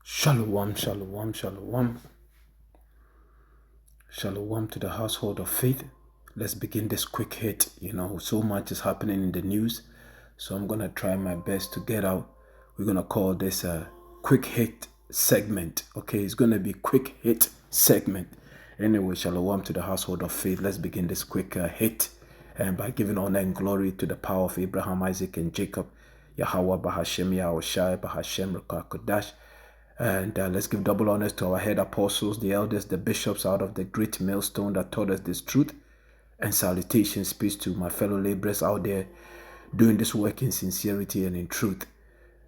Shalom, shalom, shalom. Shalom to the household of faith. Let's begin this quick hit. So much is happening in the news. So I'm going to try my best to get out. We're going to call this a quick hit segment. Okay, it's going to be quick hit segment. Anyway, shalom to the household of faith. Let's begin this quick hit. And by giving honor and glory to the power of Abraham, Isaac, and Jacob. Yahweh, Bahashem, Yahushai, Bahashem, Rukakodash. And let's give double honors to our head apostles, the elders, the bishops out of the great millstone that taught us this truth. And salutations, peace to my fellow laborers out there doing this work in sincerity and in truth.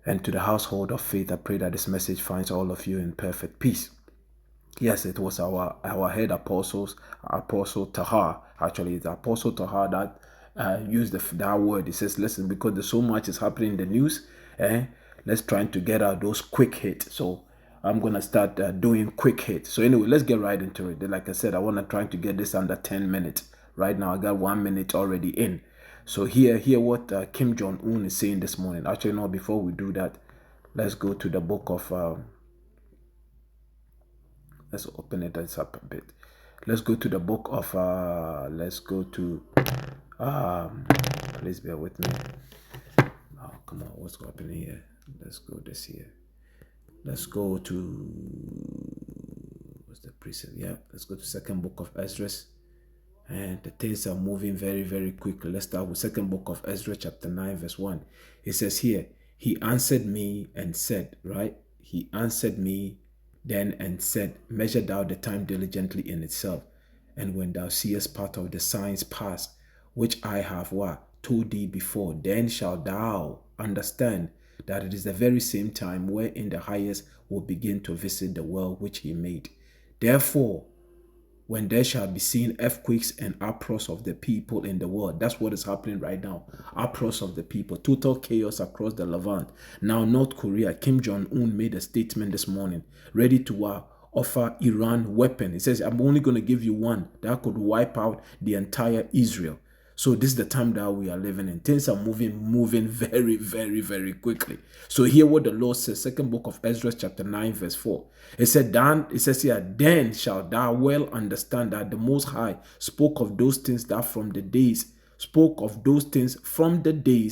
And to the household of faith, I pray that this message finds all of you in perfect peace. Yes, it was our head apostles, Apostle Tahar. Actually, it's Apostle Tahar that used that word. He says, listen, because there's so much is happening in the news, let's try to get out those quick hits. So I'm going to start doing quick hits. So anyway, let's get right into it. Like I said, I want to try to get this under 10 minutes. Right now, I got 1 minute already in. So hear what Kim Jong Un is saying this morning. Actually, no, before we do that, let's go to the book of... let's open it up a bit. Let's go to the book of... let's go to... please bear with me. Oh, come on, what's happening here? Let's go this here. Let's go to... what's the precept? Yeah, let's go to second book of Ezra. And the things are moving very, very quickly. Let's start with second book of Ezra, chapter 9, verse 1. It says here, he answered me and said, right? He answered me then and said, measure thou the time diligently in itself. And when thou seest part of the signs past, which I have told thee before, then shalt thou understand that it is the very same time wherein the highest will begin to visit the world which he made. Therefore, when there shall be seen earthquakes and uproars of the people in the world. That's what is happening right now. Uproars of the people. Total chaos across the Levant. Now, North Korea, Kim Jong Un made a statement this morning, ready to offer Iran weapon. He says, I'm only going to give you one that could wipe out the entire Israel. So this is the time that we are living in. Things are moving very, very, very quickly. So hear what the Lord says, second book of Ezra, chapter 9, verse 4. It says here, then shalt thou well understand that the Most High spoke of those things that from the days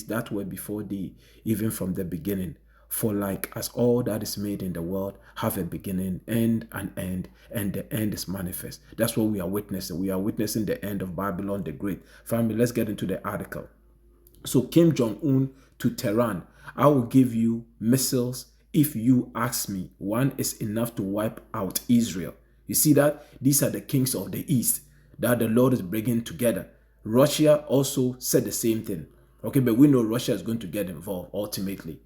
that were before thee, even from the beginning. For like as all that is made in the world have a beginning and an end, and the end is manifest. That's what we are witnessing. We are witnessing the end of Babylon the Great. Family, let's get into the article. So Kim Jong Un to Tehran, I will give you missiles if you ask me. One is enough to wipe out Israel. You see that? These are the kings of the East that the Lord is bringing together. Russia also said the same thing. Okay, but we know Russia is going to get involved ultimately.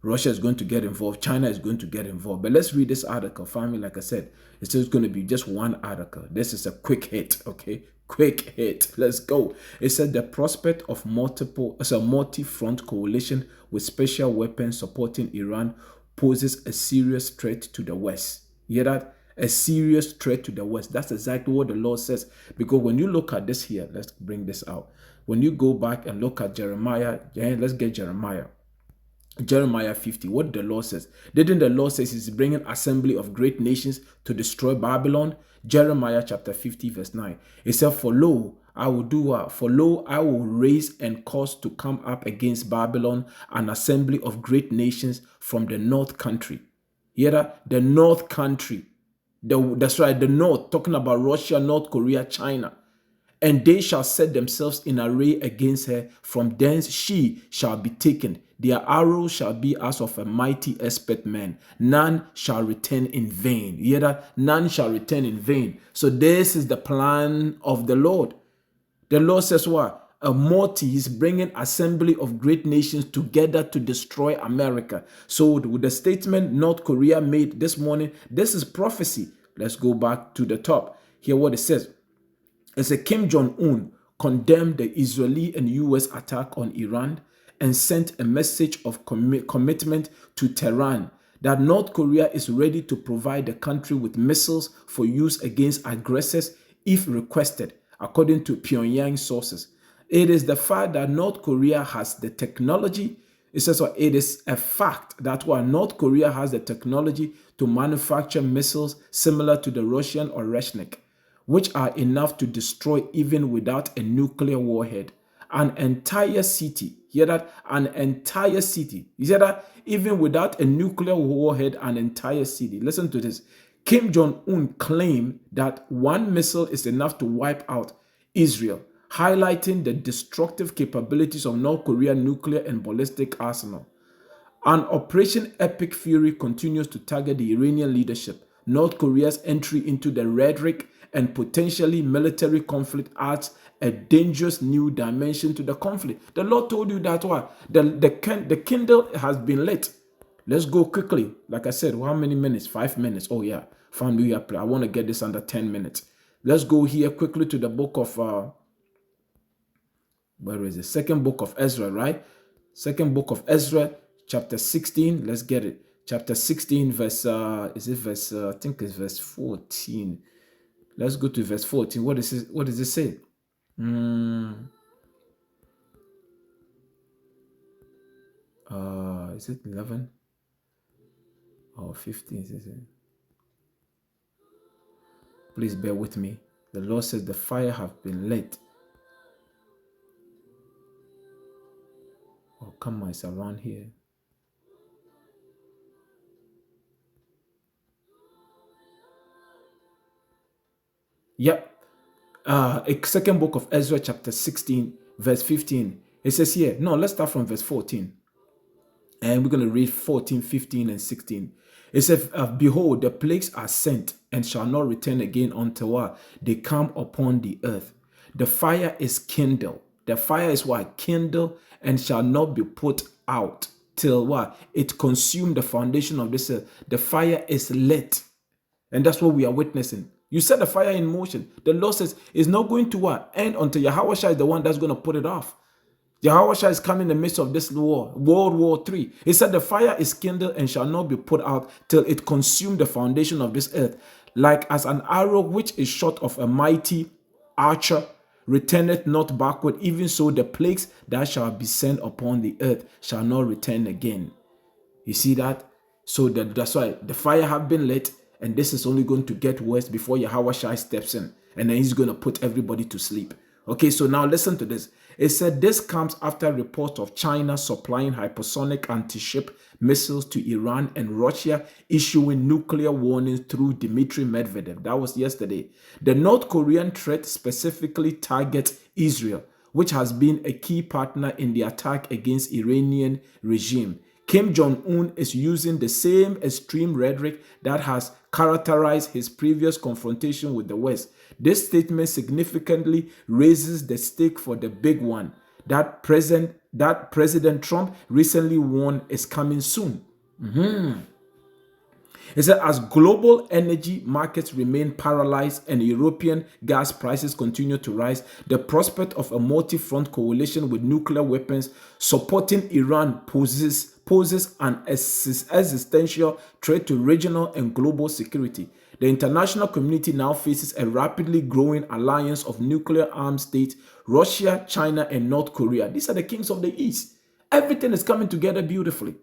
Russia is going to get involved. China is going to get involved. But let's read this article. Family, like I said, it's just going to be just one article. This is a quick hit, okay? Quick hit. Let's go. It said the prospect of multi-front coalition with special weapons supporting Iran poses a serious threat to the West. You hear that? A serious threat to the West. That's exactly what the Lord says. Because when you look at this here, let's bring this out. When you go back and look at Jeremiah, let's get Jeremiah 50, what the Lord says. Didn't the Lord say he's bringing assembly of great nations to destroy Babylon? Jeremiah chapter 50 verse 9. It said, for lo, I will do what? For lo, I will raise and cause to come up against Babylon an assembly of great nations from the north country. Hear that? The north country. That's right, the north, talking about Russia, North Korea, China. And they shall set themselves in array against her. From thence she shall be taken. Their arrows shall be as of a mighty expert man. None shall return in vain. You hear that? None shall return in vain. So this is the plan of the Lord. The Lord says what? He's bringing assembly of great nations together to destroy America. So with the statement North Korea made this morning, this is prophecy. Let's go back to the top. Hear what it says. It says Kim Jong Un condemned the Israeli and U.S. attack on Iran and sent a message of commitment to Tehran that North Korea is ready to provide the country with missiles for use against aggressors if requested, according to Pyongyang sources. It is the fact that North Korea has the technology, It says, it is a fact that while North Korea has the technology to manufacture missiles similar to the Russian Oreshnik, which are enough to destroy even without a nuclear warhead, an entire city. Hear that? An entire city. You hear that? Even without a nuclear warhead, an entire city. Listen to this. Kim Jong Un claimed that one missile is enough to wipe out Israel, highlighting the destructive capabilities of North Korea's nuclear and ballistic arsenal. An Operation Epic Fury continues to target the Iranian leadership. North Korea's entry into the rhetoric and potentially military conflict adds a dangerous new dimension to the conflict. The Lord told you that what? The candle has been lit. Let's go quickly. Like I said, how many minutes? 5 minutes. Oh yeah, family, I want to get this under 10 minutes. Let's go here quickly to the book of, where is it? Second book of Ezra, right? Second book of Ezra, chapter 16. Let's get it. Chapter 16, verse, is it verse, I think it's verse 14. Let's go to verse 14. What does it say? Is it 11 or 15? Is it? Please bear with me. The Lord says the fire have been lit. Oh, come on, it's around here. Yep. Second book of Ezra, chapter 16, verse 15. It says here, no, let's start from verse 14. And we're going to read 14, 15, and 16. It says, behold, the plagues are sent and shall not return again until they come upon the earth. The fire is kindled. The fire is what? Kindled and shall not be put out till what? It consume the foundation of this earth. The fire is lit. And that's what we are witnessing. You set the fire in motion. The Lord says it's not going to what? End until Yahweh is the one that's going to put it off. Yahweh is coming in the midst of this war, World War III. He said the fire is kindled and shall not be put out till it consume the foundation of this earth. Like as an arrow which is shot of a mighty archer, returneth not backward, even so the plagues that shall be sent upon the earth shall not return again. You see that? So that's why the fire have been lit, and this is only going to get worse before Yahweh Shai steps in, and then he's going to put everybody to sleep. Okay, so now listen to this. It said this comes after reports of China supplying hypersonic anti-ship missiles to Iran and Russia issuing nuclear warnings through Dmitry Medvedev. That was yesterday. The North Korean threat specifically targets Israel, which has been a key partner in the attack against Iranian regime. Kim Jong Un is using the same extreme rhetoric that has characterized his previous confrontation with the West. This statement significantly raises the stake for the big one that President Trump recently warned is coming soon. It said, as global energy markets remain paralyzed and European gas prices continue to rise, the prospect of a multi-front coalition with nuclear weapons supporting Iran poses an existential threat to regional and global security. The international community now faces a rapidly growing alliance of nuclear-armed states, Russia, China, and North Korea. These are the kings of the East. Everything is coming together beautifully.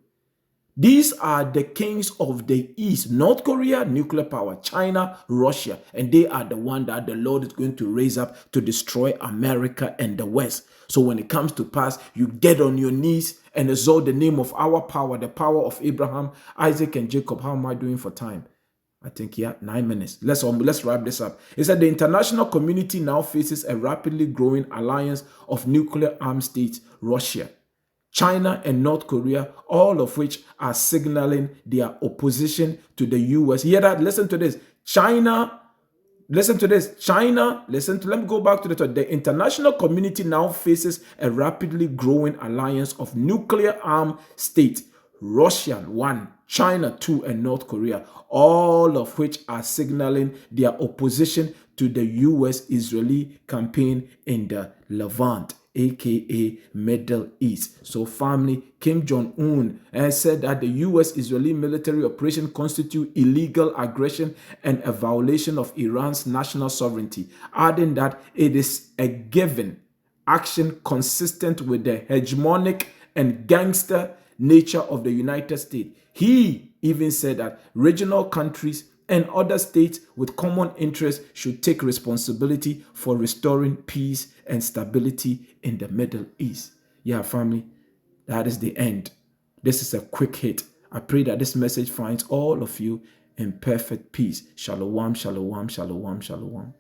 These are the kings of the East. North Korea, nuclear power. China, Russia. And they are the one that the Lord is going to raise up to destroy America and the West. So when it comes to pass, you get on your knees and exalt the name of our power, the power of Abraham, Isaac, and Jacob. How am I doing for time? I think, 9 minutes. Let's wrap this up. It said the international community now faces a rapidly growing alliance of nuclear-armed states, Russia, China, and North Korea, all of which are signaling their opposition to the U.S. Hear that? Listen to this. China, listen to this. Let me go back to the international community now faces a rapidly growing alliance of nuclear-armed states, Russia 1, China 2, and North Korea, all of which are signaling their opposition to the U.S.-Israeli campaign in the Levant, aka Middle East. So family, Kim Jong Un said that the U.S.-Israeli military operation constitute illegal aggression and a violation of Iran's national sovereignty, adding that it is a given action consistent with the hegemonic and gangster nature of the United States. He even said that regional countries and other states with common interests should take responsibility for restoring peace and stability in the Middle East. Yeah, family, that is the end. This is a quick hit. I pray that this message finds all of you in perfect peace. Shalom, shalom, shalom, shalom.